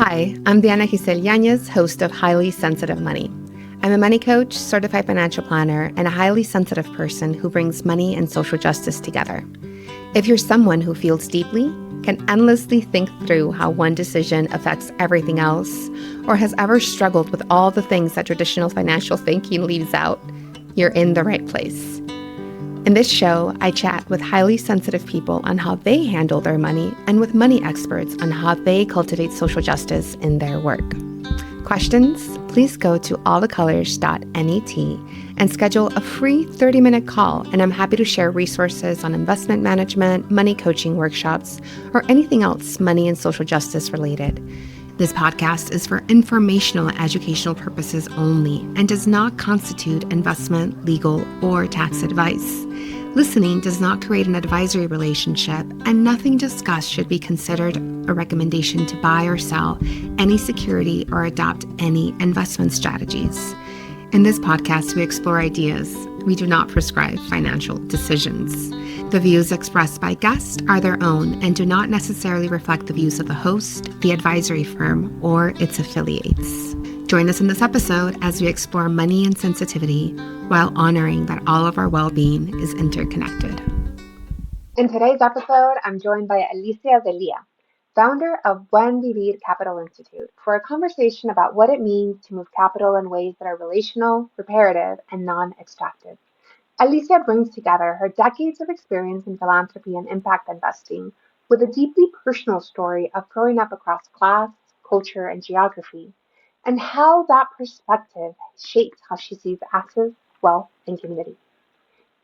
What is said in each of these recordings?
Hi, I'm Diana Giselle Yanez, host of Highly Sensitive Money. I'm a money coach, certified financial planner, and a highly sensitive person who brings money and social justice together. If you're someone who feels deeply, can endlessly think through how one decision affects everything else, or has ever struggled with all the things that traditional financial thinking leaves out, you're in the right place. In this show, I chat with highly sensitive people on how they handle their money and with money experts on how they cultivate social justice in their work. Questions? Please go to allthecolors.net and schedule a free 30-minute call, and I'm happy to share resources on investment management, money coaching workshops, or anything else money and social justice related. This podcast is for informational and educational purposes only and does not constitute investment, legal, or tax advice. Listening does not create an advisory relationship, and nothing discussed should be considered a recommendation to buy or sell any security or adopt any investment strategies. In this podcast, we explore ideas. We do not prescribe financial decisions. The views expressed by guests are their own and do not necessarily reflect the views of the host, the advisory firm, or its affiliates. Join us in this episode as we explore money and sensitivity while honoring that all of our well-being is interconnected. In today's episode, I'm joined by Alicia DeLia, founder of Buen Vivir Capital Institute, for a conversation about what it means to move capital in ways that are relational, reparative, and non-extractive. Alicia brings together her decades of experience in philanthropy and impact investing with a deeply personal story of growing up across class, culture, and geography, and how that perspective shapes how she sees access, wealth, and community.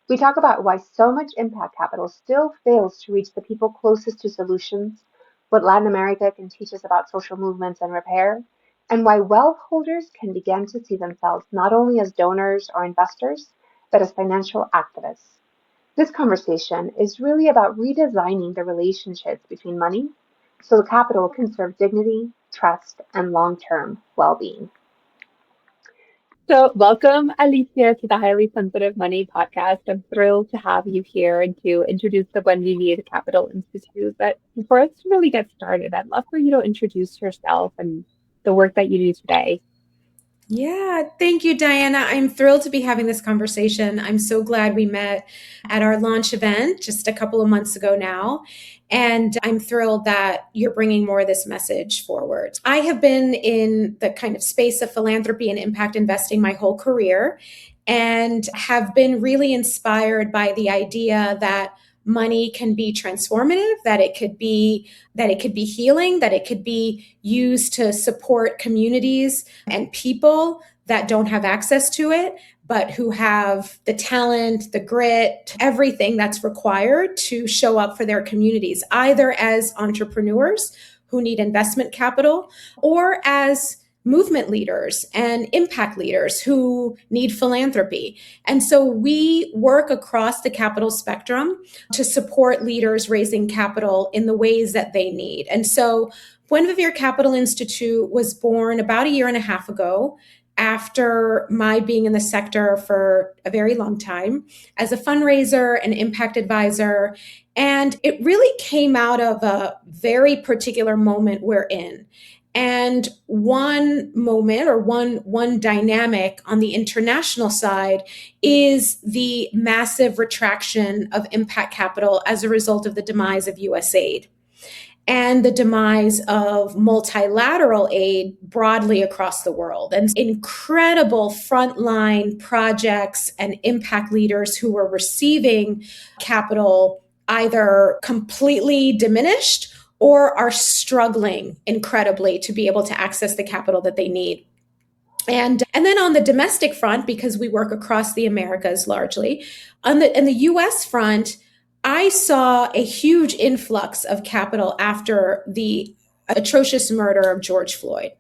We talk about why so much impact capital still fails to reach the people closest to solutions, what Latin America can teach us about social movements and repair, and why wealth holders can begin to see themselves not only as donors or investors, but as financial activists. This conversation is really about redesigning the relationships between money so the capital can serve dignity, trust, and long-term well-being. So welcome, Alicia, to the Highly Sensitive Money podcast. I'm thrilled to have you here and to introduce the Buen Vivir Capital Institute. But for us to really get started, I'd love for you to introduce yourself and the work that you do today. Yeah, thank you, Diana. I'm thrilled to be having this conversation. I'm so glad we met at our launch event just a couple of months ago now. And I'm thrilled that you're bringing more of this message forward. I have been in the kind of space of philanthropy and impact investing my whole career and have been really inspired by the idea that money can be transformative, that it could be healing, that it could be used to support communities and people that don't have access to it, but who have the talent, the grit, everything that's required to show up for their communities, either as entrepreneurs who need investment capital or as movement leaders and impact leaders who need philanthropy. And so we work across the capital spectrum to support leaders raising capital in the ways that they need. And so Buen Vivir Capital Institute was born about a year and a half ago after my being in the sector for a very long time as a fundraiser and impact advisor. And it really came out of a very particular moment we're in. And one moment or one dynamic on the international side is the massive retraction of impact capital as a result of the demise of US aid and the demise of multilateral aid broadly across the world. And incredible frontline projects and impact leaders who were receiving capital either completely diminished or are struggling incredibly to be able to access the capital that they need. And then on the domestic front, because we work across the Americas largely, in the US front, I saw a huge influx of capital after the atrocious murder of George Floyd.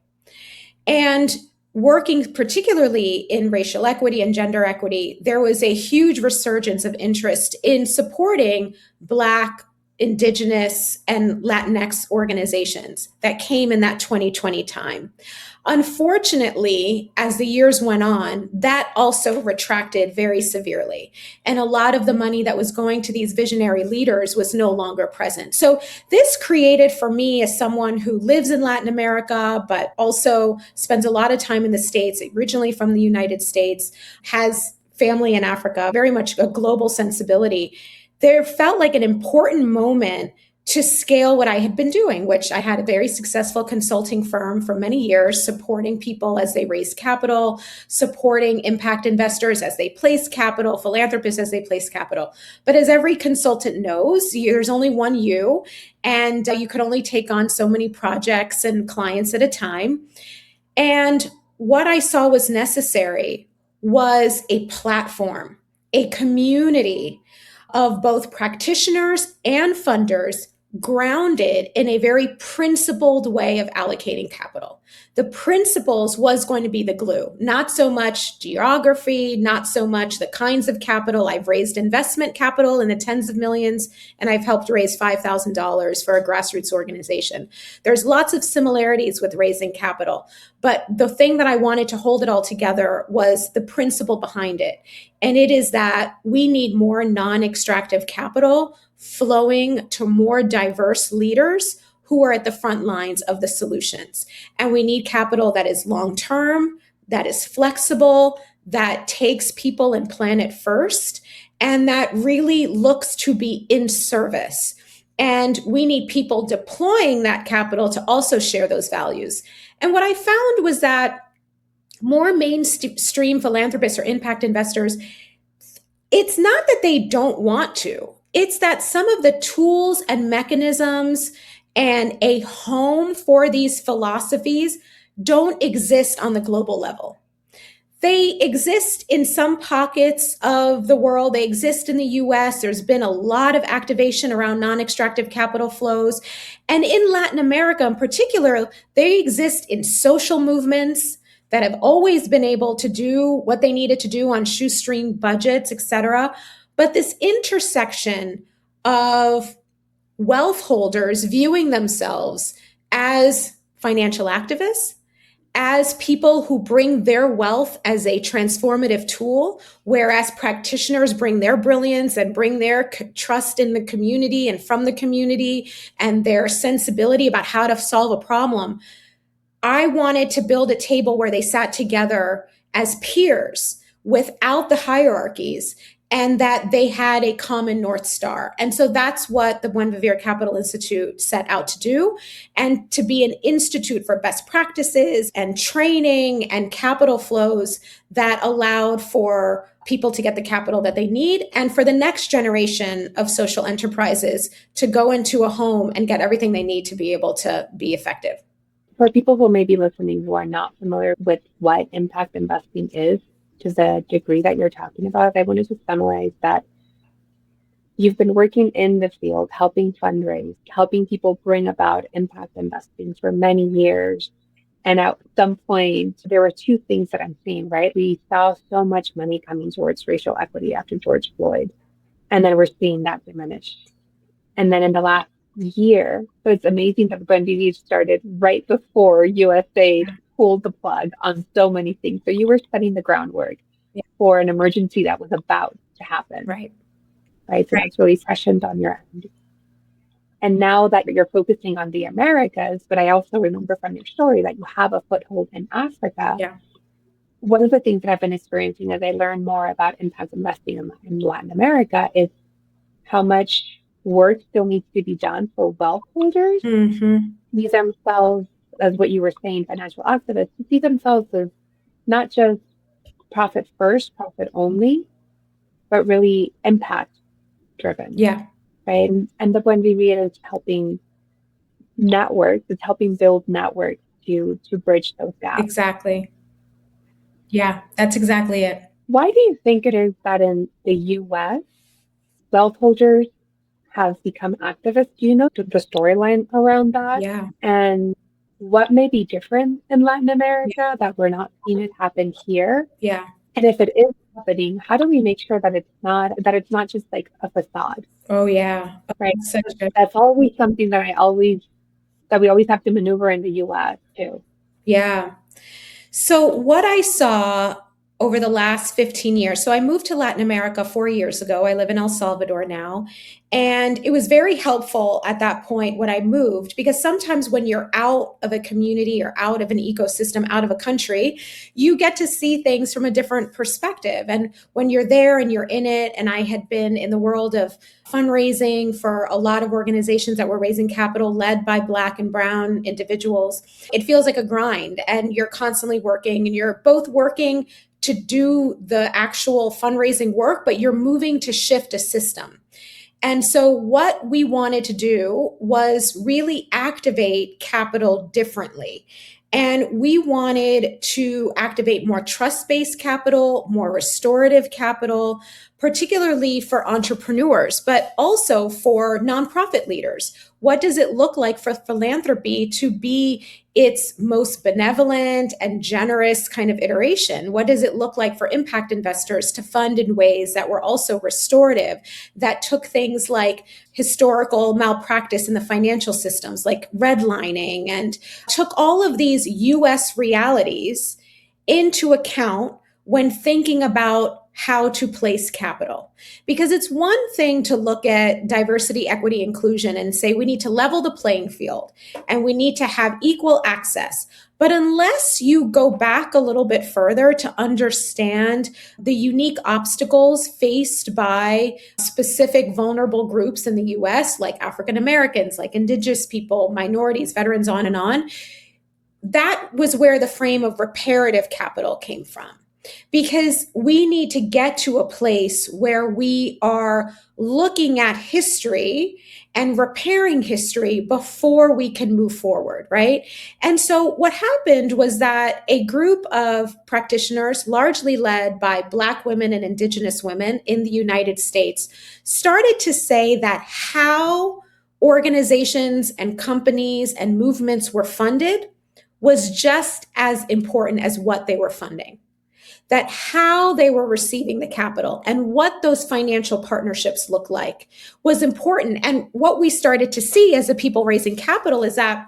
And working particularly in racial equity and gender equity, there was a huge resurgence of interest in supporting Black Indigenous and Latinx organizations that came in that 2020 time. Unfortunately, as the years went on, that also retracted very severely. And a lot of the money that was going to these visionary leaders was no longer present. So this created for me, as someone who lives in Latin America, but also spends a lot of time in the States, originally from the United States, has family in Africa, very much a global sensibility. There felt like an important moment to scale what I had been doing, which I had a very successful consulting firm for many years, supporting people as they raised capital, supporting impact investors as they placed capital, philanthropists as they placed capital. But as every consultant knows, there's only one you, and you could only take on so many projects and clients at a time. And what I saw was necessary was a platform, a community of both practitioners and funders grounded in a very principled way of allocating capital. The principles was going to be the glue, not so much geography, not so much the kinds of capital. I've raised investment capital in the tens of millions, and I've helped raise $5,000 for a grassroots organization. There's lots of similarities with raising capital, but the thing that I wanted to hold it all together was the principle behind it. And it is that we need more non-extractive capital flowing to more diverse leaders who are at the front lines of the solutions. And we need capital that is long-term, that is flexible, that takes people and planet first, and that really looks to be in service. And we need people deploying that capital to also share those values. And what I found was that more mainstream philanthropists or impact investors, it's not that they don't want to. It's that some of the tools and mechanisms and a home for these philosophies don't exist on the global level. They exist in some pockets of the world. They exist in the US. There's been a lot of activation around non-extractive capital flows. And in Latin America in particular, they exist in social movements that have always been able to do what they needed to do on shoestring budgets, et cetera. But this intersection of wealth holders viewing themselves as financial activists, as people who bring their wealth as a transformative tool, whereas practitioners bring their brilliance and bring their trust in the community and from the community and their sensibility about how to solve a problem. I wanted to build a table where they sat together as peers without the hierarchies, and that they had a common North Star. And so that's what the Buen Vivir Capital Institute set out to do, and to be an institute for best practices and training and capital flows that allowed for people to get the capital that they need, and for the next generation of social enterprises to go into a home and get everything they need to be able to be effective. For people who may be listening who are not familiar with what impact investing is, to the degree that you're talking about, I wanted to summarize that you've been working in the field, helping fundraise, helping people bring about impact investing for many years. And at some point, there were two things that I'm seeing, right? We saw so much money coming towards racial equity after George Floyd, and then we're seeing that diminish. And then in the last year, so it's amazing that Buen Vivir started right before USA pulled the plug on so many things. So you were setting the groundwork for an emergency that was about to happen. Right. So that's really prescient on your end. And now that you're focusing on the Americas, but I also remember from your story that you have a foothold in Africa. Yeah. One of the things that I've been experiencing as I learn more about impact investing in Latin America is how much work still needs to be done for wealth holders. These themselves, as what you were saying, financial activists, see themselves as not just profit first, profit only, but really impact driven. Yeah. Right. And the Buen Vivir is helping networks, it's helping build networks to bridge those gaps. Exactly. Yeah, that's exactly it. Why do you think it is that in the US, wealth holders have become activists? Do you know the storyline around that? Yeah. And what may be different in Latin America that we're not seeing it happen here? Yeah. And if it is happening, how do we make sure that it's not just like a facade, Oh, yeah. right? Such a, That's always something that we always have to maneuver in the US too. yeah. So, what I saw over the last 15 years, so I moved to Latin America 4 years ago. I live in El Salvador now. And it was very helpful at that point when I moved, because sometimes when you're out of a community or out of an ecosystem, out of a country, you get to see things from a different perspective. And when you're there and you're in it, and I had been in the world of fundraising for a lot of organizations that were raising capital led by Black and Brown individuals, it feels like a grind, and you're constantly working, and you're both working to do the actual fundraising work, but you're moving to shift a system. And so, what we wanted to do was really activate capital differently. And we wanted to activate more trust based capital, more restorative capital, particularly for entrepreneurs, but also for nonprofit leaders. What does it look like for philanthropy to be its most benevolent and generous kind of iteration? What does it look like for impact investors to fund in ways that were also restorative, that took things like historical malpractice in the financial systems, like redlining, and took all of these US realities into account when thinking about how to place capital? Because it's one thing to look at diversity, equity, inclusion and say we need to level the playing field and we need to have equal access. But unless you go back a little bit further to understand the unique obstacles faced by specific vulnerable groups in the US, like African Americans, like Indigenous people, minorities, veterans, on, that was where the frame of reparative capital came from. Because we need to get to a place where we are looking at history and repairing history before we can move forward, right? And so what happened was that a group of practitioners, largely led by Black women and Indigenous women in the United States, started to say that how organizations and companies and movements were funded was just as important as what they were funding. That how they were receiving the capital and what those financial partnerships look like was important. And what we started to see as the people raising capital is that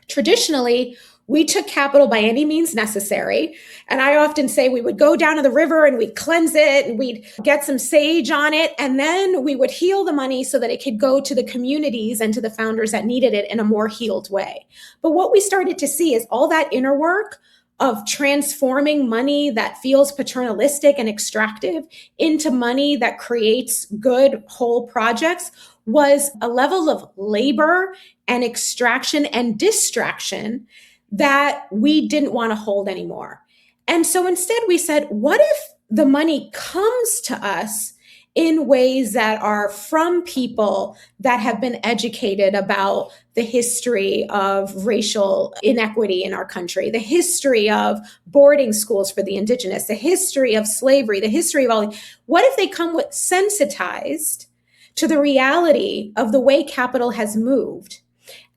traditionally, we took capital by any means necessary. And I often say we would go down to the river and we'd cleanse it and we'd get some sage on it. And then we would heal the money so that it could go to the communities and to the founders that needed it in a more healed way. But what we started to see is all that inner work of transforming money that feels paternalistic and extractive into money that creates good, whole projects was a level of labor and extraction and distraction that we didn't want to hold anymore. And so instead we said, what if the money comes to us in ways that are from people that have been educated about the history of racial inequity in our country, the history of boarding schools for the Indigenous, the history of slavery, the history of all. What if they come with sensitized to the reality of the way capital has moved?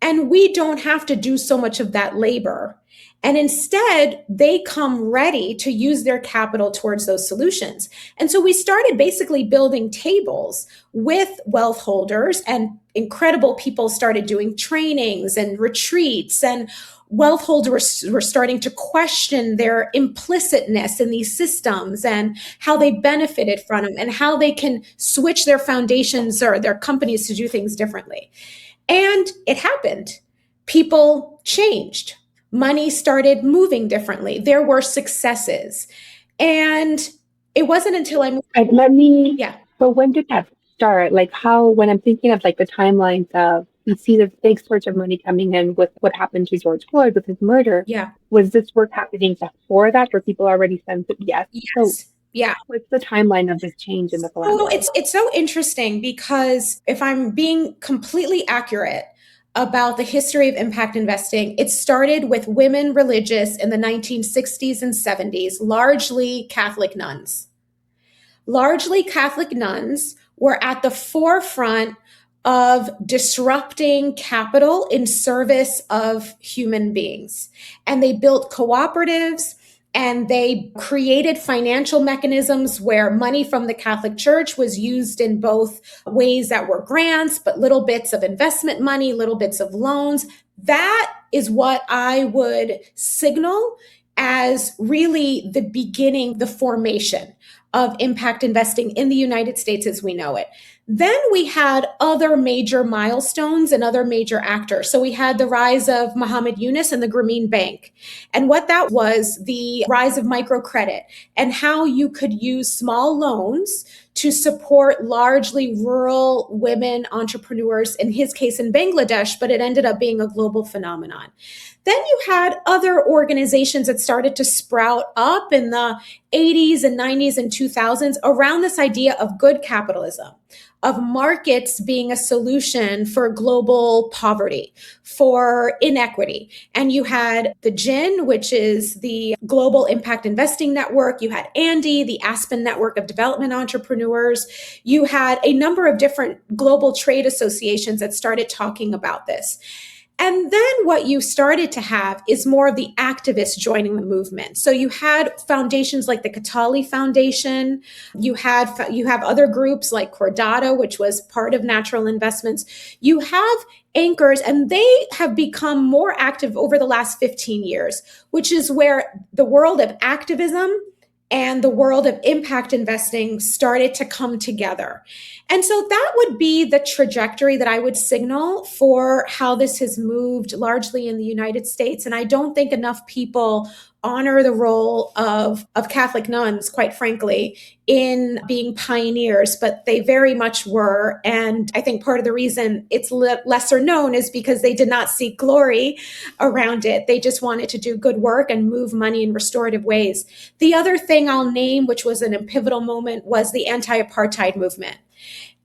And we don't have to do so much of that labor. And instead, they come ready to use their capital towards those solutions. And so we started basically building tables with wealth holders, and incredible people started doing trainings and retreats, and wealth holders were starting to question their implicitness in these systems and how they benefited from them and how they can switch their foundations or their companies to do things differently. And it happened. People changed. Money started moving differently. There were successes. And it wasn't until I moved. Let me, Yeah. but when did that start? Like how, when I'm thinking of like the timelines of, we see the big surge of money coming in with what happened to George Floyd with his murder. Yeah. Was this work happening before that? Or people already sensed it? Yes. Yes. So yeah. what's the timeline of this change in the philanthropy? It's so interesting because if I'm being completely accurate about the history of impact investing, it started with women religious in the 1960s and 70s, largely Catholic nuns. Largely Catholic nuns were at the forefront of disrupting capital in service of human beings. And they built cooperatives And they created financial mechanisms where money from the Catholic Church was used in both ways that were grants, but little bits of investment money, little bits of loans. That is what I would signal as really the beginning, the formation of impact investing in the United States as we know it. Then we had other major milestones and other major actors. So we had the rise of Muhammad Yunus and the Grameen Bank. And what that was the rise of microcredit and how you could use small loans to support largely rural women entrepreneurs, in his case in Bangladesh, but it ended up being a global phenomenon. Then you had other organizations that started to sprout up in the 80s and 90s and 2000s around this idea of good capitalism, of markets being a solution for global poverty, for inequity. And you had the GIN, which is the Global Impact Investing Network. You had Andy, the Aspen Network of Development Entrepreneurs. You had a number of different global trade associations that started talking about this. And then what you started to have is more of the activists joining the movement. So you had foundations like the Katali Foundation. You have other groups like Cordata, which was part of Natural Investments. You have anchors, and they have become more active over the last 15 years, which is where the world of activism and the world of impact investing started to come together. And so that would be the trajectory that I would signal for how this has moved largely in the United States. And I don't think enough people honor the role of Catholic nuns, quite frankly, in being pioneers, but they very much were. And I think part of the reason it's lesser known is because they did not seek glory around it. They just wanted to do good work and move money in restorative ways. The other thing I'll name, which was a pivotal moment, was the anti-apartheid movement.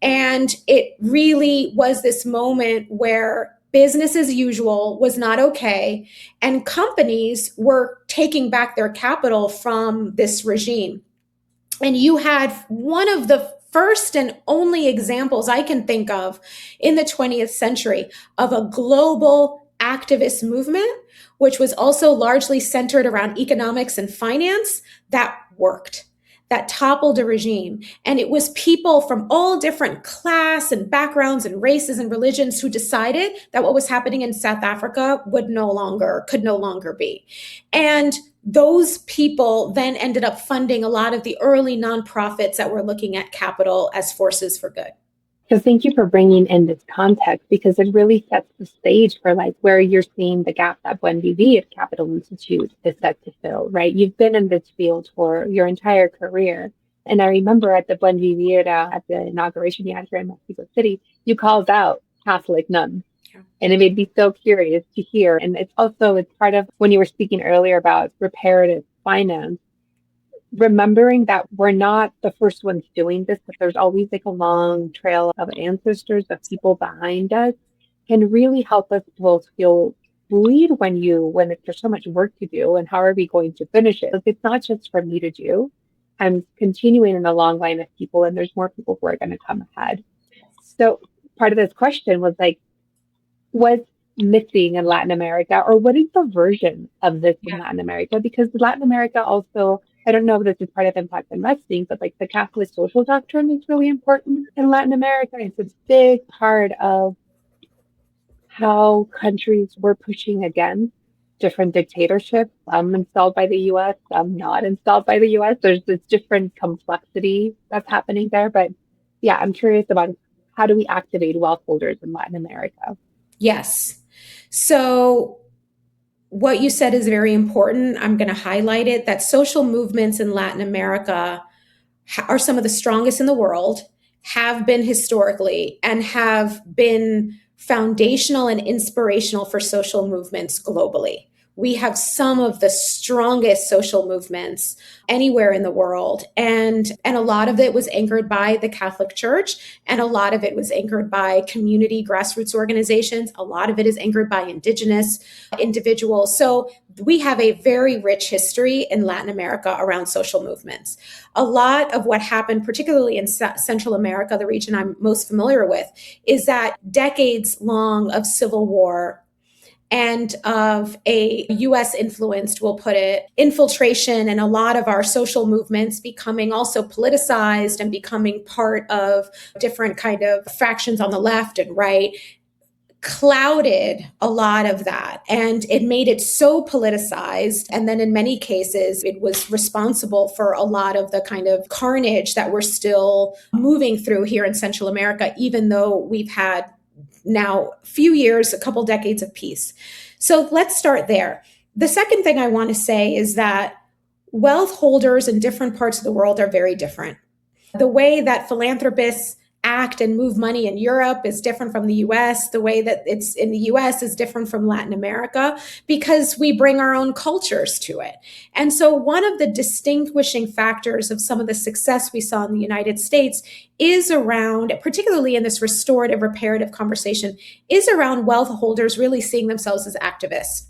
And it really was this moment where business as usual was not okay, and companies were taking back their capital from this regime. And you had one of the first and only examples I can think of in the 20th century of a global activist movement, which was also largely centered around economics and finance, that worked, that toppled a regime. And it was people from all different class and backgrounds and races and religions who decided that what was happening in South Africa could no longer be. And those people then ended up funding a lot of the early nonprofits that were looking at capital as forces for good. So thank you for bringing in this context, because it really sets the stage for like where you're seeing the gap that Buen Vivir Capital Institute is set to fill, right? You've been in this field for your entire career. And I remember at the Buen Vivir, at the inauguration you had here in Mexico City, you called out Catholic nuns. Yeah. And it made me so curious to hear. And it's part of when you were speaking earlier about reparative finance, remembering that we're not the first ones doing this, but there's always like a long trail of ancestors, of people behind us, can really help us both feel buoyed when there's so much work to do, and how are we going to finish it? Like, it's not just for me to do. I'm continuing in a long line of people, and there's more people who are going to come ahead. So part of this question was like, what's missing in Latin America, or what is the version of this in Latin America? Because Latin America also, I don't know if this is part of impact investing, but like the Catholic social doctrine is really important in Latin America. It's a big part of how countries were pushing against different dictatorships, some installed by the US, some not installed by the US. There's this different complexity that's happening there. But yeah, I'm curious about how do we activate wealth holders in Latin America? Yes. So what you said is very important. I'm going to highlight it, that social movements in Latin America are some of the strongest in the world, have been historically, and have been foundational and inspirational for social movements globally. We have some of the strongest social movements anywhere in the world. And a lot of it was anchored by the Catholic Church, and a lot of it was anchored by community grassroots organizations. A lot of it is anchored by indigenous individuals. So we have a very rich history in Latin America around social movements. A lot of what happened, particularly in Central America, the region I'm most familiar with, is that decades long of civil war and of a US influenced, we'll put it, infiltration, and a lot of our social movements becoming also politicized and becoming part of different kind of fractions on the left and right, clouded a lot of that, and it made it so politicized. And then in many cases, it was responsible for a lot of the kind of carnage that we're still moving through here in Central America, even though we've had now a few years, a couple decades of peace. So let's start there. The second thing I want to say is that wealth holders in different parts of the world are very different. The way that philanthropists act and move money in Europe is different from the US. The way that it's in the US is different from Latin America because we bring our own cultures to it. And so one of the distinguishing factors of some of the success we saw in the United States is around, particularly in this restorative, reparative conversation, is around wealth holders really seeing themselves as activists.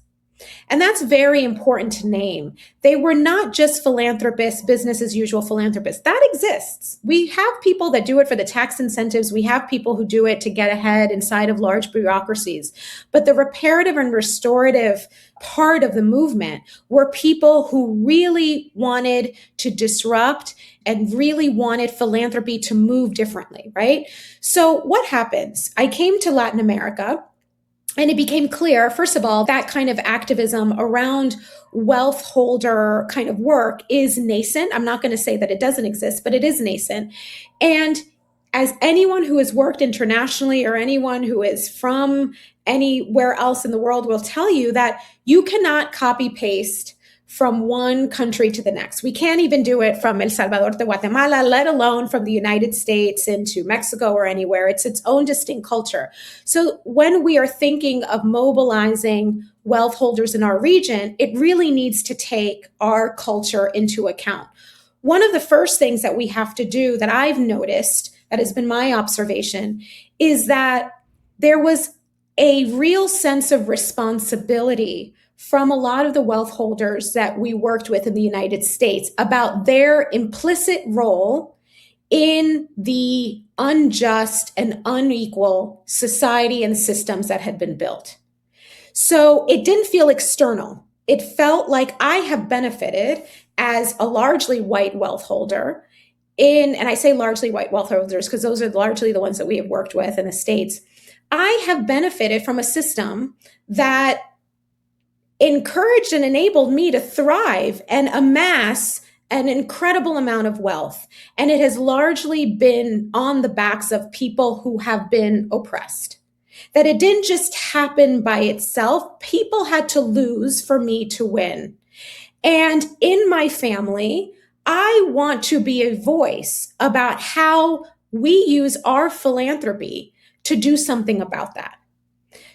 And that's very important to name. They were not just philanthropists, business as usual philanthropists. That exists. We have people that do it for the tax incentives. We have people who do it to get ahead inside of large bureaucracies. But the reparative and restorative part of the movement were people who really wanted to disrupt and really wanted philanthropy to move differently, right? So what happens? I came to Latin America. And it became clear, first of all, that kind of activism around wealth holder kind of work is nascent. I'm not going to say that it doesn't exist, but it is nascent. And as anyone who has worked internationally or anyone who is from anywhere else in the world will tell you, that you cannot copy paste from one country to the next. We can't even do it from El Salvador to Guatemala, let alone from the United States into Mexico or anywhere. It's its own distinct culture. So when we are thinking of mobilizing wealth holders in our region, it really needs to take our culture into account. One of the first things that we have to do that I've noticed, that has been my observation, is that there was a real sense of responsibility from a lot of the wealth holders that we worked with in the United States about their implicit role in the unjust and unequal society and systems that had been built. So it didn't feel external. It felt like I have benefited as a largely white wealth holder and I say largely white wealth holders because those are largely the ones that we have worked with in the States. I have benefited from a system that encouraged and enabled me to thrive and amass an incredible amount of wealth. And it has largely been on the backs of people who have been oppressed. That it didn't just happen by itself. People had to lose for me to win. And in my family, I want to be a voice about how we use our philanthropy to do something about that.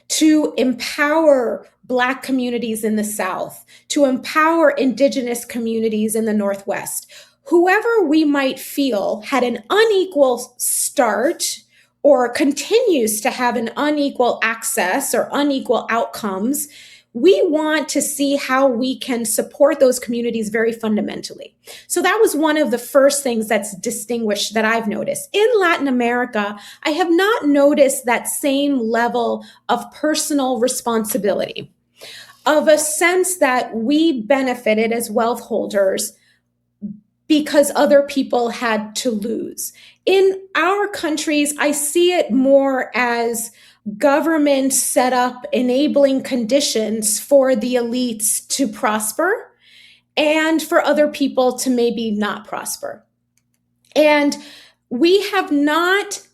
To empower Black communities in the South, to empower Indigenous communities in the Northwest. Whoever we might feel had an unequal start or continues to have an unequal access or unequal outcomes, we want to see how we can support those communities very fundamentally. So that was one of the first things that's distinguished that I've noticed. In Latin America, I have not noticed that same level of personal responsibility, of a sense that we benefited as wealth holders because other people had to lose. In our countries, I see it more as government set up enabling conditions for the elites to prosper and for other people to maybe not prosper. And we have not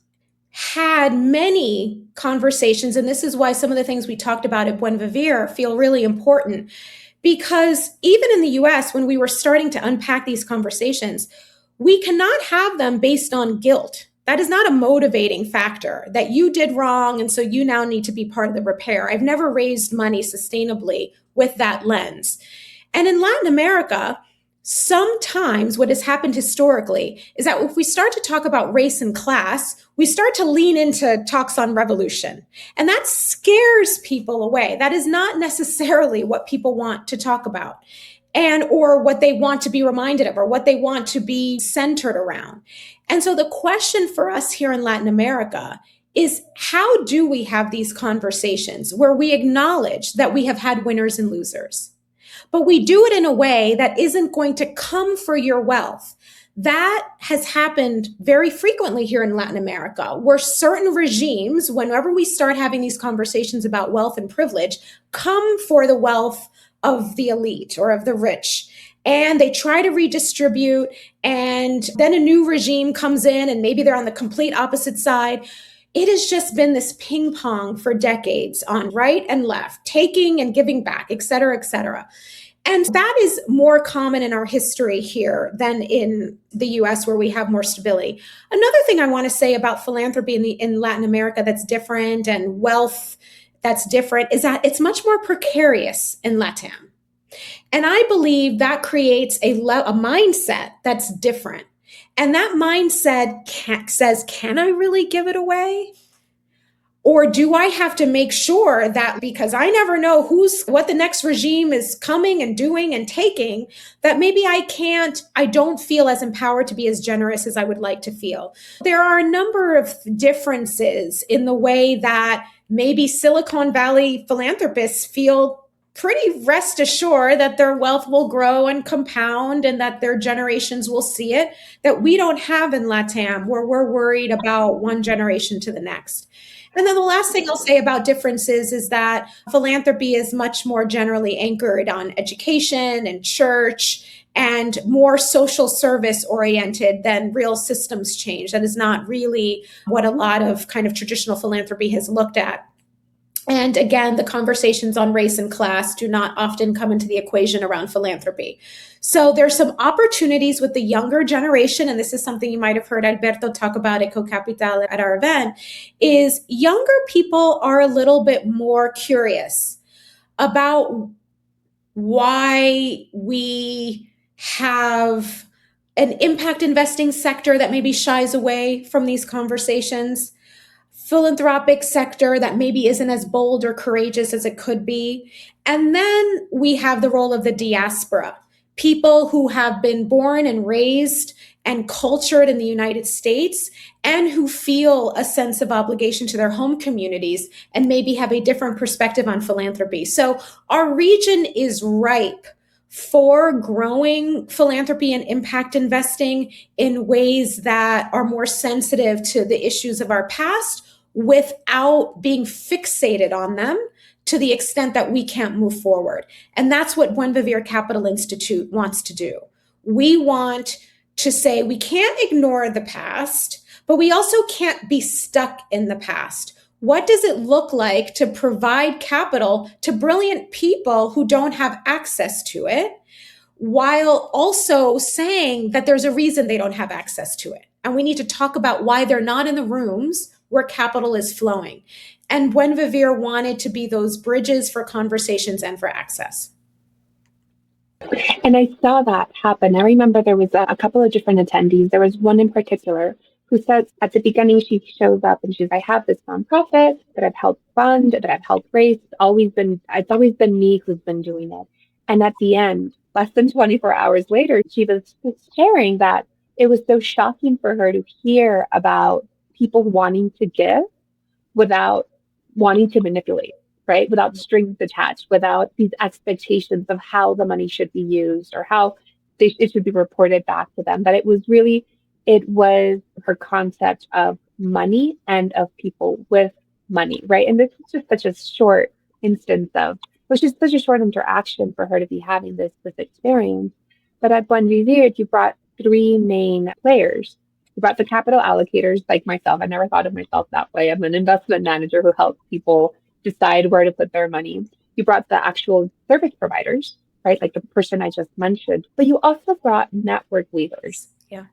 had many conversations, and this is why some of the things we talked about at Buen Vivir feel really important, because even in the US, when we were starting to unpack these conversations, we cannot have them based on guilt. That is not a motivating factor that you did wrong, and so you now need to be part of the repair. I've never raised money sustainably with that lens. And in Latin America, sometimes what has happened historically is that if we start to talk about race and class, we start to lean into talks on revolution. And that scares people away. That is not necessarily what people want to talk about, and or what they want to be reminded of, or what they want to be centered around. And so the question for us here in Latin America is how do we have these conversations where we acknowledge that we have had winners and losers, but we do it in a way that isn't going to come for your wealth. That has happened very frequently here in Latin America, where certain regimes, whenever we start having these conversations about wealth and privilege, come for the wealth of the elite or of the rich. And they try to redistribute, and then a new regime comes in, and maybe they're on the complete opposite side. It has just been this ping pong for decades on right and left, taking and giving back, et cetera, et cetera. And that is more common in our history here than in the US, where we have more stability. Another thing I want to say about philanthropy in Latin America that's different, and wealth that's different, is that it's much more precarious in LATAM. And I believe that creates a mindset that's different. And that mindset says, can I really give it away? Or do I have to make sure that, because I never know what the next regime is coming and doing and taking, that maybe I don't feel as empowered to be as generous as I would like to feel. There are a number of differences in the way that maybe Silicon Valley philanthropists feel pretty rest assured that their wealth will grow and compound and that their generations will see it, that we don't have in LATAM, where we're worried about one generation to the next. And then the last thing I'll say about differences is that philanthropy is much more generally anchored on education and church and more social service oriented than real systems change. That is not really what a lot of kind of traditional philanthropy has looked at. And again, the conversations on race and class do not often come into the equation around philanthropy. So there's some opportunities with the younger generation, and this is something you might have heard Alberto talk about at CoCapital at our event, is younger people are a little bit more curious about why we have an impact investing sector that maybe shies away from these conversations, philanthropic sector that maybe isn't as bold or courageous as it could be. And then we have the role of the diaspora, people who have been born and raised and cultured in the United States and who feel a sense of obligation to their home communities and maybe have a different perspective on philanthropy. So our region is ripe for growing philanthropy and impact investing in ways that are more sensitive to the issues of our past without being fixated on them to the extent that we can't move forward. And that's what Buen Vivir Capital Institute wants to do. We want to say we can't ignore the past, but we also can't be stuck in the past. What does it look like to provide capital to brilliant people who don't have access to it, while also saying that there's a reason they don't have access to it? And we need to talk about why they're not in the rooms where capital is flowing. And Buen Vivir wanted to be those bridges for conversations and for access. And I saw that happen. I remember there was a couple of different attendees. There was one in particular who said at the beginning, she shows up and she's, I have this nonprofit that I've helped fund, that I've helped raise. It's always been me who's been doing it. And at the end, less than 24 hours later, she was sharing that it was so shocking for her to hear about people wanting to give without wanting to manipulate, right? Without strings attached, without these expectations of how the money should be used or how it should be reported back to them. That it was her concept of money and of people with money, right? And this is just such a short instance of, which is such a short interaction for her to be having this experience. But at Buen Vivir, you brought three main players. You brought the capital allocators like myself. I never thought of myself that way. I'm an investment manager who helps people decide where to put their money. You brought the actual service providers, right? Like the person I just mentioned, but you also brought network weavers. Yeah.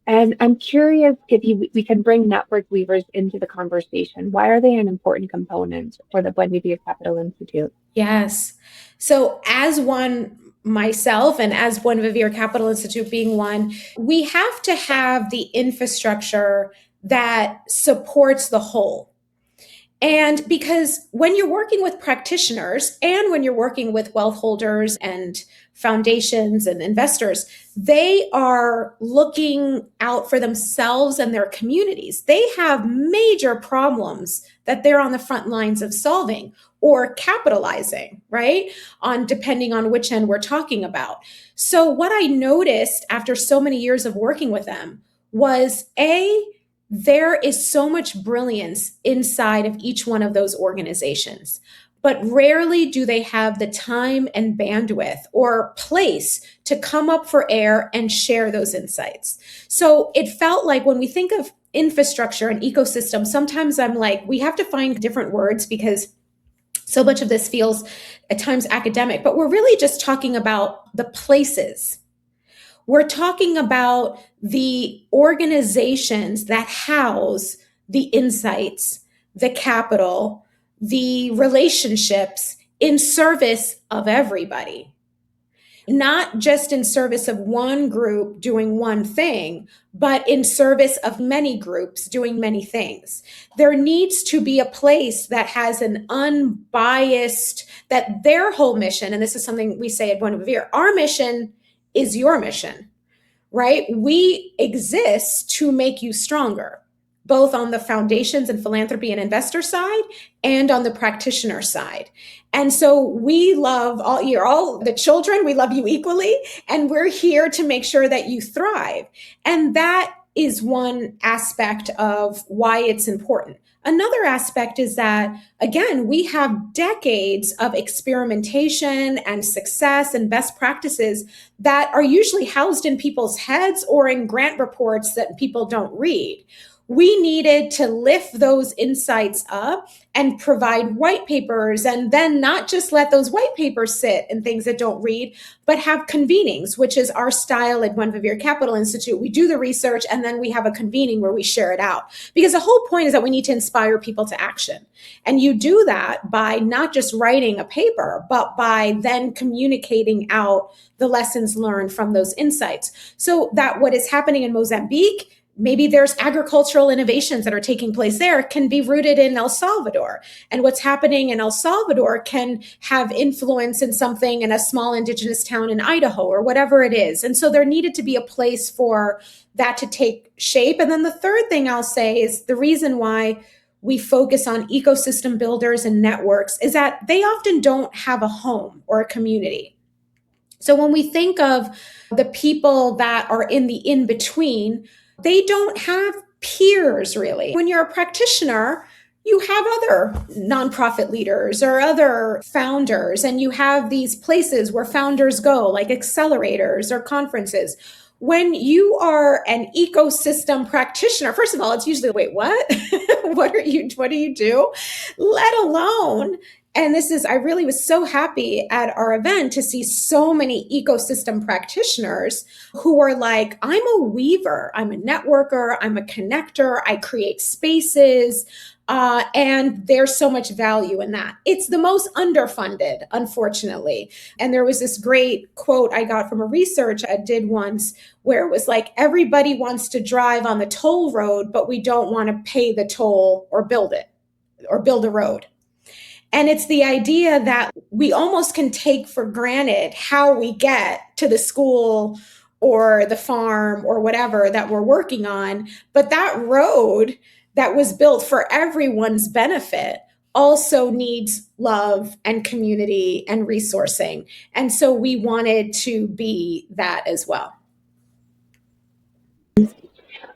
And I'm curious if we can bring network weavers into the conversation. Why are they an important component for the Buen Vivir Capital Institute? Yes. So as one myself and as Buen Vivir Capital Institute being one, we have to have the infrastructure that supports the whole. And because when you're working with practitioners and when you're working with wealth holders and foundations and investors, they are looking out for themselves and their communities. They have major problems that they're on the front lines of solving or capitalizing, right? On depending on which end we're talking about. So what I noticed after so many years of working with them was there is so much brilliance inside of each one of those organizations, but rarely do they have the time and bandwidth or place to come up for air and share those insights. So it felt like when we think of infrastructure and ecosystem, sometimes I'm like, we have to find different words because so much of this feels at times academic, but we're really just talking about the places. We're talking about the organizations that house the insights, the capital, the relationships in service of everybody. Not just in service of one group doing one thing, but in service of many groups doing many things. There needs to be a place that has an unbiased, that their whole mission, and this is something we say at Buen Vivir, our mission is your mission, right? We exist to make you stronger, both on the foundations and philanthropy and investor side and on the practitioner side. And so we love all the children, we love you equally, and we're here to make sure that you thrive. And that is one aspect of why it's important. Another aspect is that, again, we have decades of experimentation and success and best practices that are usually housed in people's heads or in grant reports that people don't read. We needed to lift those insights up and provide white papers, and then not just let those white papers sit in things that don't read, but have convenings, which is our style at Buen Vivir Capital Institute. We do the research and then we have a convening where we share it out. Because the whole point is that we need to inspire people to action. And you do that by not just writing a paper, but by then communicating out the lessons learned from those insights. So that what is happening in Mozambique, maybe there's agricultural innovations that are taking place there, can be rooted in El Salvador. And what's happening in El Salvador can have influence in something in a small indigenous town in Idaho or whatever it is. And so there needed to be a place for that to take shape. And then the third thing I'll say is the reason why we focus on ecosystem builders and networks is that they often don't have a home or a community. So when we think of the people that are in the in-between, they don't have peers, really. When you're a practitioner, you have other nonprofit leaders or other founders, and you have these places where founders go, like accelerators or conferences. When you are an ecosystem practitioner, first of all, it's usually, wait, what? What do you do? Let alone, and I really was so happy at our event to see so many ecosystem practitioners who are like, I'm a weaver, I'm a networker, I'm a connector, I create spaces, and there's so much value in that. It's the most underfunded, unfortunately. And there was this great quote I got from a research I did once where it was like, everybody wants to drive on the toll road, but we don't want to pay the toll or build it or build a road. And it's the idea that we almost can take for granted how we get to the school or the farm or whatever that we're working on. But that road that was built for everyone's benefit also needs love and community and resourcing. And so we wanted to be that as well.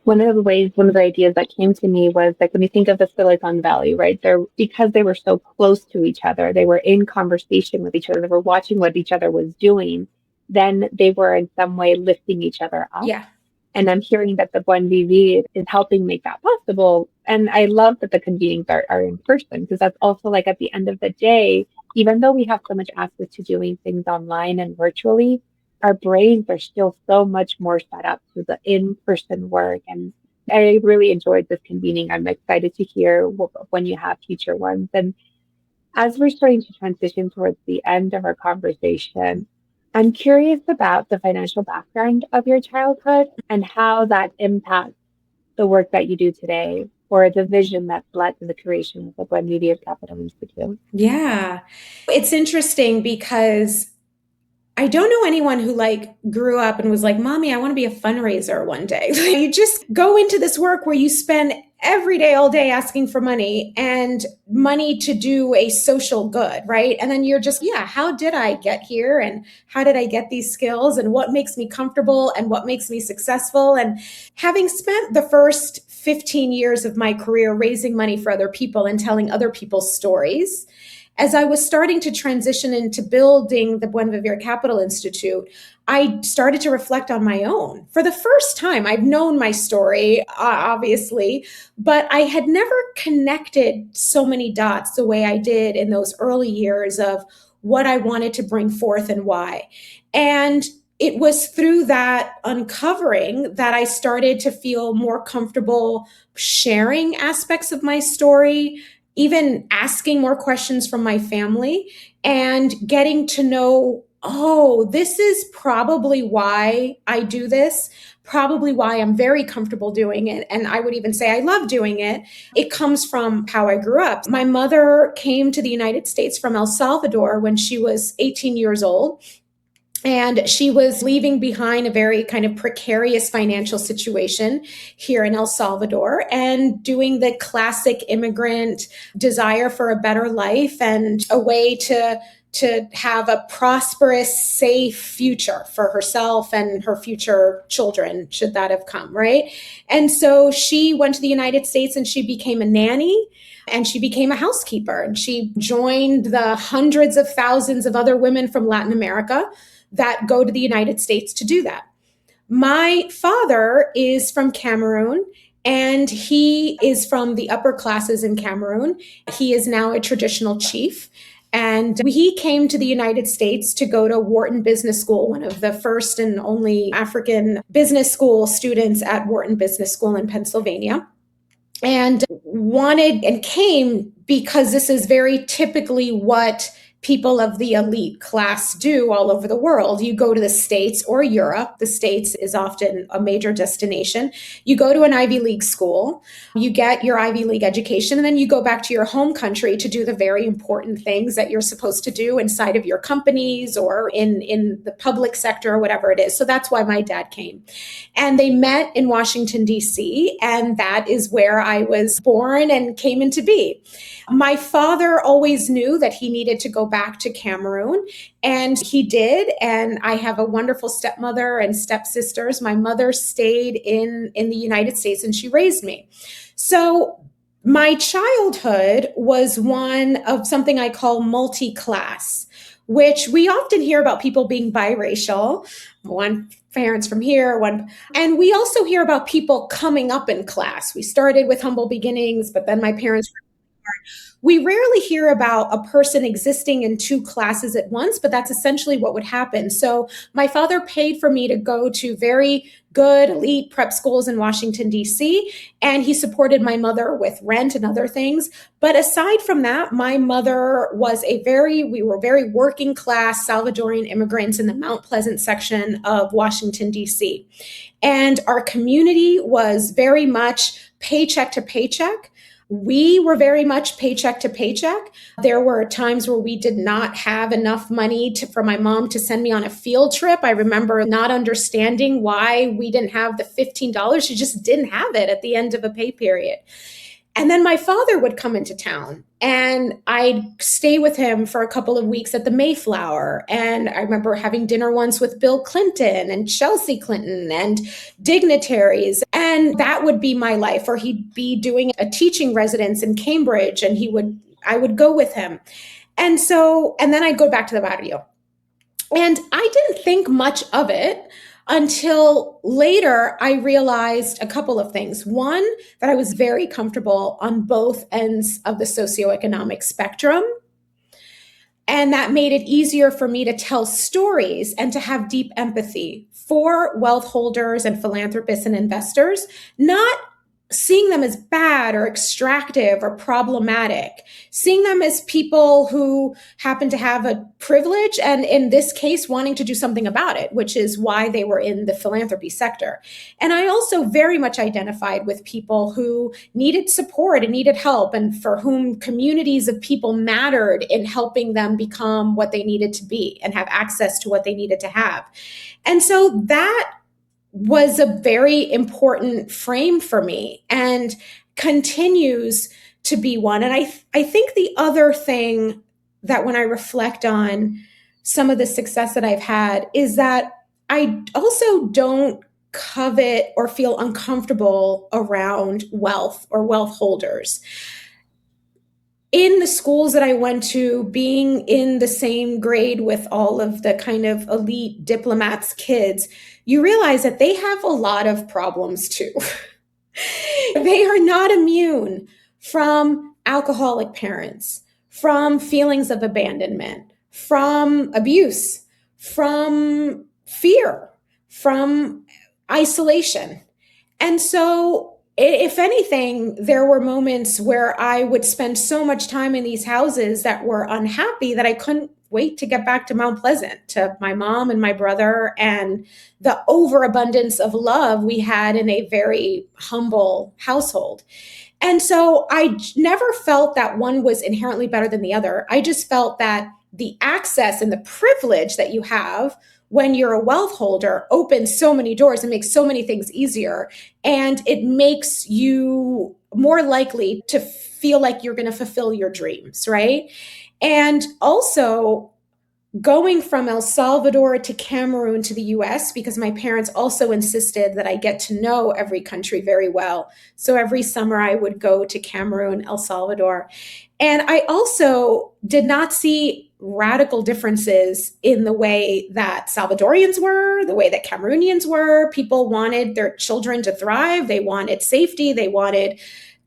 One of the ideas that came to me was like when you think of the Silicon Valley, right? Because they were so close to each other, they were in conversation with each other, they were watching what each other was doing, then they were in some way lifting each other up. Yeah. And I'm hearing that the Buen Vivir is helping make that possible. And I love that the convenings are in person, because that's also like at the end of the day, even though we have so much access to doing things online and virtually, our brains are still so much more set up to the in-person work. And I really enjoyed this convening. I'm excited to hear when you have future ones. And as we're starting to transition towards the end of our conversation, I'm curious about the financial background of your childhood and how that impacts the work that you do today for the vision that led to the creation of the Buen Vivir Capital Institute. Yeah. It's interesting because I don't know anyone who grew up and was like, Mommy, I want to be a fundraiser one day. You just go into this work where you spend every day, all day asking for money and money to do a social good, right? And then you're just, yeah, how did I get here? And how did I get these skills? And what makes me comfortable and what makes me successful? And having spent the first 15 years of my career raising money for other people and telling other people's stories, as I was starting to transition into building the Buen Vivir Capital Institute, I started to reflect on my own. For the first time, I've known my story, obviously, but I had never connected so many dots the way I did in those early years of what I wanted to bring forth and why. And it was through that uncovering that I started to feel more comfortable sharing aspects of my story, even asking more questions from my family and getting to know, oh, this is probably why I do this, probably why I'm very comfortable doing it. And I would even say I love doing it. It comes from how I grew up. My mother came to the United States from El Salvador when she was 18 years old. And she was leaving behind a very kind of precarious financial situation here in El Salvador and doing the classic immigrant desire for a better life and a way to have a prosperous, safe future for herself and her future children, should that have come, right? And so she went to the United States and she became a nanny. And she became a housekeeper and she joined the hundreds of thousands of other women from Latin America that go to the United States to do that. My father is from Cameroon and he is from the upper classes in Cameroon. He is now a traditional chief. And he came to the United States to go to Wharton Business School, one of the first and only African business school students at Wharton Business School in Pennsylvania. And wanted and came because this is very typically what people of the elite class do all over the world. You go to the States or Europe. The States is often a major destination. You go to an Ivy League school, you get your Ivy League education, and then you go back to your home country to do the very important things that you're supposed to do inside of your companies or in the public sector or whatever it is. So that's why my dad came. And they met in Washington, D.C., and that is where I was born and came into be. My father always knew that he needed to go back to Cameroon, and he did. And I have a wonderful stepmother and stepsisters. My mother stayed in the United States and she raised me. So my childhood was one of something I call multi-class, which we often hear about people being biracial. One parents from here, and we also hear about people coming up in class. We started with humble beginnings, but then my parents we rarely hear about a person existing in two classes at once, but that's essentially what would happen. So my father paid for me to go to very good elite prep schools in Washington, D.C., and he supported my mother with rent and other things. But aside from that, my mother was we were very working class Salvadorian immigrants in the Mount Pleasant section of Washington, D.C. And our community was very much paycheck to paycheck. We were very much paycheck to paycheck. There were times where we did not have enough money for my mom to send me on a field trip. I remember not understanding why we didn't have the $15. She just didn't have it at the end of a pay period. And then my father would come into town and I'd stay with him for a couple of weeks at the Mayflower. And I remember having dinner once with Bill Clinton and Chelsea Clinton and dignitaries. And that would be my life. Or he'd be doing a teaching residence in Cambridge and I would go with him. And then I'd go back to the barrio. And I didn't think much of it until later, I realized a couple of things. One, that I was very comfortable on both ends of the socioeconomic spectrum. And that made it easier for me to tell stories and to have deep empathy for wealth holders and philanthropists and investors, not seeing them as bad or extractive or problematic, seeing them as people who happen to have a privilege, and in this case, wanting to do something about it, which is why they were in the philanthropy sector. And I also very much identified with people who needed support and needed help, and for whom communities of people mattered in helping them become what they needed to be and have access to what they needed to have. And so that was a very important frame for me and continues to be one. And I think the other thing that when I reflect on some of the success that I've had is that I also don't covet or feel uncomfortable around wealth or wealth holders. In the schools that I went to, being in the same grade with all of the kind of elite diplomats' kids, you realize that they have a lot of problems too. They are not immune from alcoholic parents, from feelings of abandonment, from abuse, from fear, from isolation. And so, if anything, there were moments where I would spend so much time in these houses that were unhappy that I couldn't wait to get back to Mount Pleasant, to my mom and my brother, and the overabundance of love we had in a very humble household. And so I never felt that one was inherently better than the other. I just felt that the access and the privilege that you have when you're a wealth holder opens so many doors and makes so many things easier. And it makes you more likely to feel like you're going to fulfill your dreams, right? And also, going from El Salvador to Cameroon to the US, because my parents also insisted that I get to know every country very well. So every summer I would go to Cameroon, El Salvador. And I also did not see radical differences in the way that Salvadorians were, the way that Cameroonians were. People wanted their children to thrive. They wanted safety. They wanted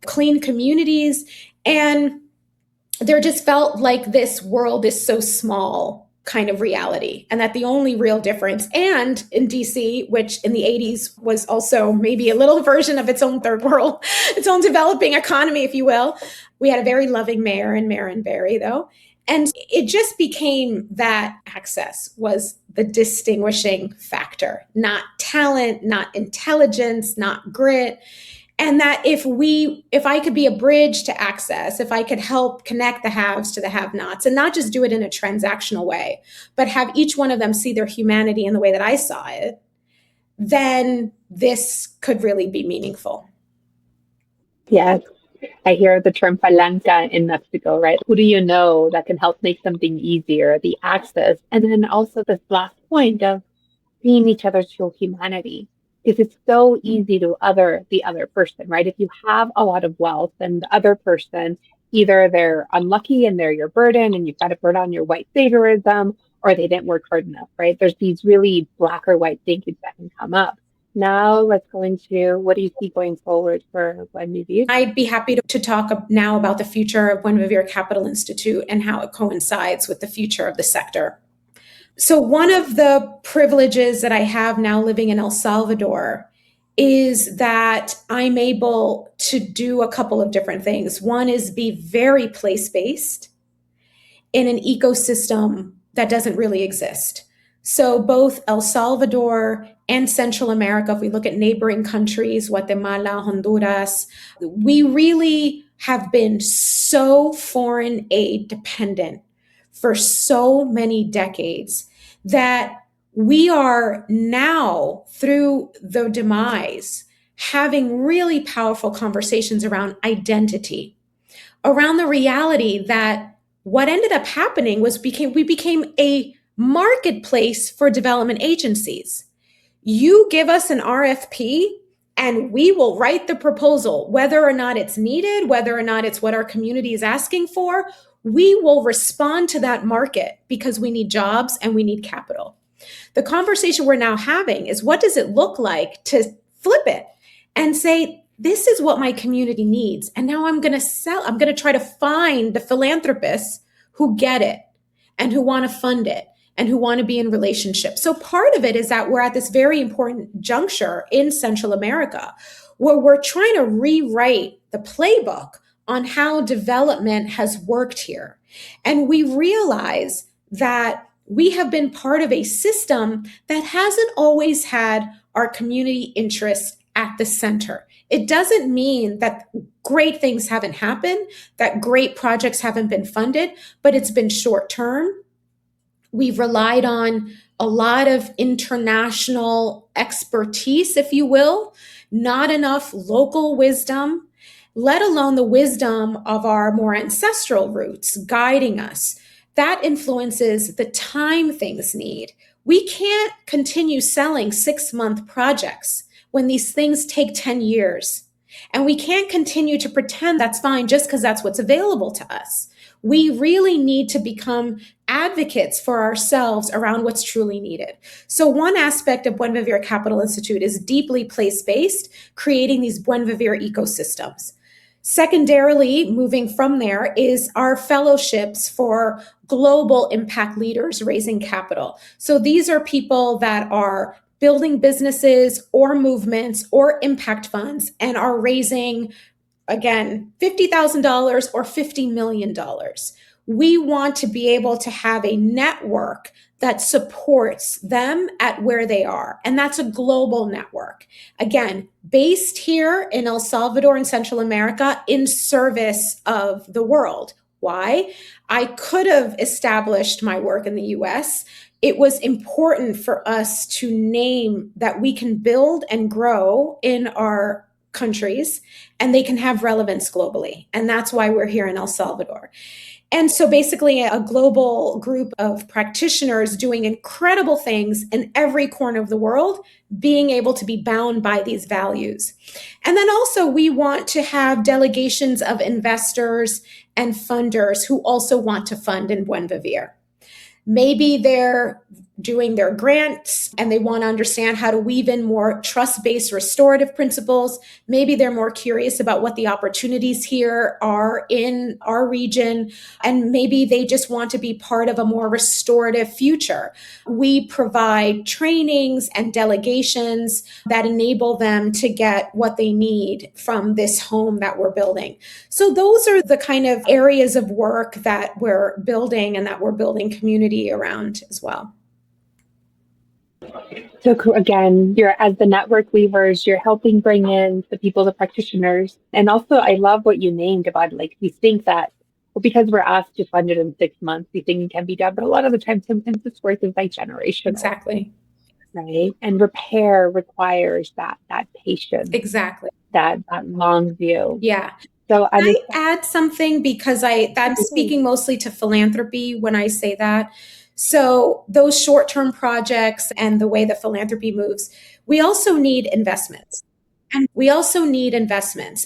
clean communities. And there just felt like this world is so small kind of reality, and that the only real difference, and in DC, which in the 80s was also maybe a little version of its own third world, its own developing economy, if you will. We had a very loving mayor in Marion Barry, though. And it just became that access was the distinguishing factor, not talent, not intelligence, not grit. And that if I could be a bridge to access, if I could help connect the haves to the have-nots, and not just do it in a transactional way, but have each one of them see their humanity in the way that I saw it, then this could really be meaningful. Yes. I hear the term palanca in Mexico, right? Who do you know that can help make something easier, the access? And then also this last point of seeing each other's true humanity. Because it's so easy to other the other person, right? If you have a lot of wealth and the other person, either they're unlucky and they're your burden and you've got to put on your white saviorism, or they didn't work hard enough, right? There's these really black or white thinkings that can come up. Now let's go into what do you see going forward for Buen Vivir? I'd be happy to talk now about the future of Buen Vivir Capital Institute and how it coincides with the future of the sector. So one of the privileges that I have now living in El Salvador is that I'm able to do a couple of different things. One is be very place-based in an ecosystem that doesn't really exist. So both El Salvador and Central America, if we look at neighboring countries, Guatemala, Honduras, we really have been so foreign aid dependent for so many decades that we are now, through the demise, having really powerful conversations around identity, around the reality that what ended up happening was we became a marketplace for development agencies. You give us an RFP and we will write the proposal, whether or not it's needed, whether or not it's what our community is asking for. We will respond to that market because we need jobs and we need capital. The conversation we're now having is, what does it look like to flip it and say, this is what my community needs. And now I'm going to try to find the philanthropists who get it and who want to fund it and who want to be in relationships. So part of it is that we're at this very important juncture in Central America where we're trying to rewrite the playbook on how development has worked here. And we realize that we have been part of a system that hasn't always had our community interests at the center. It doesn't mean that great things haven't happened, that great projects haven't been funded, but it's been short term. We've relied on a lot of international expertise, if you will, not enough local wisdom, let alone the wisdom of our more ancestral roots guiding us. That influences the time things need. We can't continue selling 6-month projects when these things take 10 years. And we can't continue to pretend that's fine just because that's what's available to us. We really need to become advocates for ourselves around what's truly needed. So one aspect of Buen Vivir Capital Institute is deeply place-based, creating these Buen Vivir ecosystems. Secondarily, moving from there is our fellowships for global impact leaders raising capital. So these are people that are building businesses or movements or impact funds and are raising, again, $50,000 or $50 million. We want to be able to have a network that supports them at where they are. And that's a global network. Again, based here in El Salvador and Central America in service of the world. Why? I could have established my work in the US. It was important for us to name that we can build and grow in our countries and they can have relevance globally. And that's why we're here in El Salvador. And so basically a global group of practitioners doing incredible things in every corner of the world, being able to be bound by these values. And then also we want to have delegations of investors and funders who also want to fund in Buen Vivir. Maybe they're doing their grants and they want to understand how to weave in more trust-based restorative principles. Maybe they're more curious about what the opportunities here are in our region. And maybe they just want to be part of a more restorative future. We provide trainings and delegations that enable them to get what they need from this home that we're building. So those are the kind of areas of work that we're building and that we're building community around as well. So again, you're as the network weavers, you're helping bring in the people, the practitioners. And also I love what you named about like, we think that, well, because we're asked to fund it in 6 months, we think it can be done. But a lot of the time, sometimes this work is like generational. Exactly. Right. And repair requires that patience. Exactly. That long view. Yeah. So I add something because that's speaking mostly to philanthropy when I say that. So those short-term projects and the way that philanthropy moves, we also need investments. And we also need investors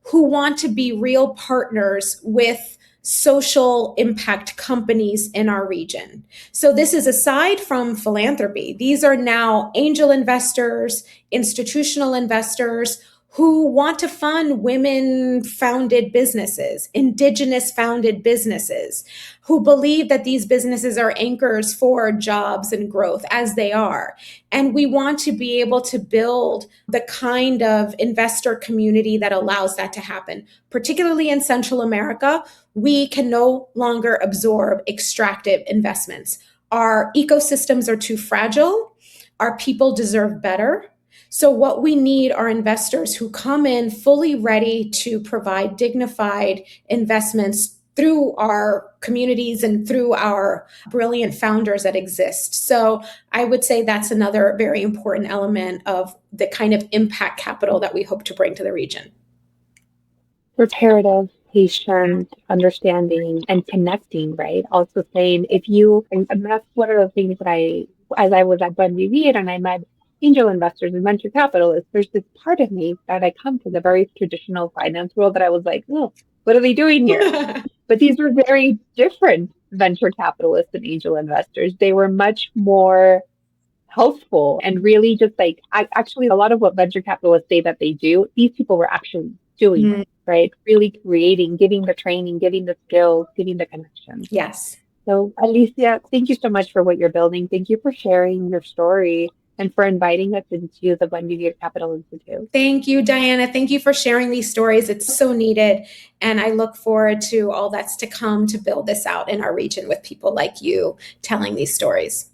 who want to be real partners with social impact companies in our region. So this is aside from philanthropy. These are now angel investors, institutional investors who want to fund women-founded businesses, indigenous-founded businesses, who believe that these businesses are anchors for jobs and growth, as they are. And we want to be able to build the kind of investor community that allows that to happen. Particularly in Central America, we can no longer absorb extractive investments. Our ecosystems are too fragile. Our people deserve better. So what we need are investors who come in fully ready to provide dignified investments through our communities and through our brilliant founders that exist. So I would say that's another very important element of the kind of impact capital that we hope to bring to the region. Reparative, patient, understanding, and connecting, right? Also saying and that's one of the things that as I was at Buen Vivir and I met angel investors and venture capitalists, there's this part of me that I come from the very traditional finance world that I was like, oh, what are they doing here? But these were very different venture capitalists and angel investors. They were much more helpful and really just like, actually a lot of what venture capitalists say that they do, these people were actually doing, right? Really creating, giving the training, giving the skills, giving the connections. Yes. So Alicia, thank you so much for what you're building. Thank you for sharing your story. and for inviting us into the Buen Vivir Capital Institute. Thank you, Diana. Thank you for sharing these stories. It's so needed. And I look forward to all that's to come to build this out in our region with people like you telling these stories.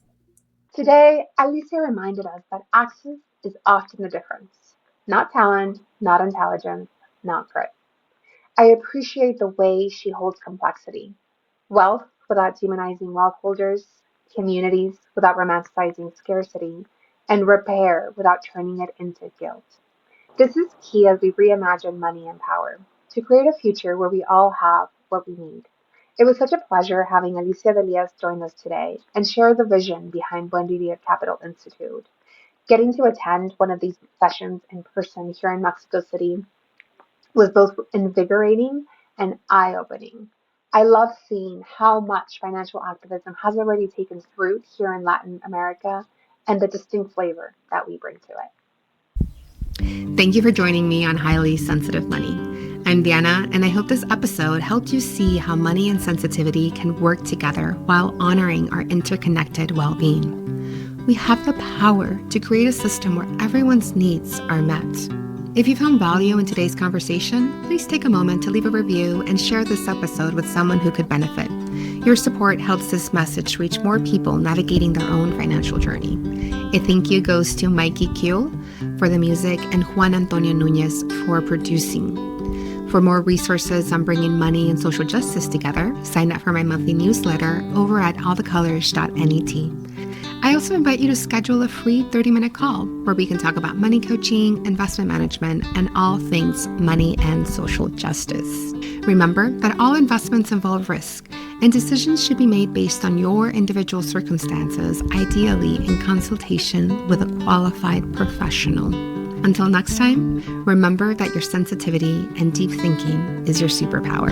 Today, Alicia reminded us that access is often the difference. Not talent, not intelligence, not grit. I appreciate the way she holds complexity. Wealth without demonizing wealth holders, communities without romanticizing scarcity, and repair without turning it into guilt. This is key as we reimagine money and power to create a future where we all have what we need. It was such a pleasure having Alicia DeLia join us today and share the vision behind Buen Vivir Capital Institute. Getting to attend one of these sessions in person here in Mexico City was both invigorating and eye-opening. I love seeing how much financial activism has already taken root here in Latin America and the distinct flavor that we bring to it. Thank you for joining me on Highly Sensitive Money. I'm Diana, and I hope this episode helped you see how money and sensitivity can work together while honoring our interconnected well-being. We have the power to create a system where everyone's needs are met. If you found value in today's conversation, please take a moment to leave a review and share this episode with someone who could benefit. Your support helps this message reach more people navigating their own financial journey. A thank you goes to Mikey Kuehl for the music and Juan Antonio Nunez for producing. For more resources on bringing money and social justice together, sign up for my monthly newsletter over at allthecolors.net. I also invite you to schedule a free 30-minute call where we can talk about money coaching, investment management, and all things money and social justice. Remember that all investments involve risk, and decisions should be made based on your individual circumstances, ideally in consultation with a qualified professional. Until next time, remember that your sensitivity and deep thinking is your superpower.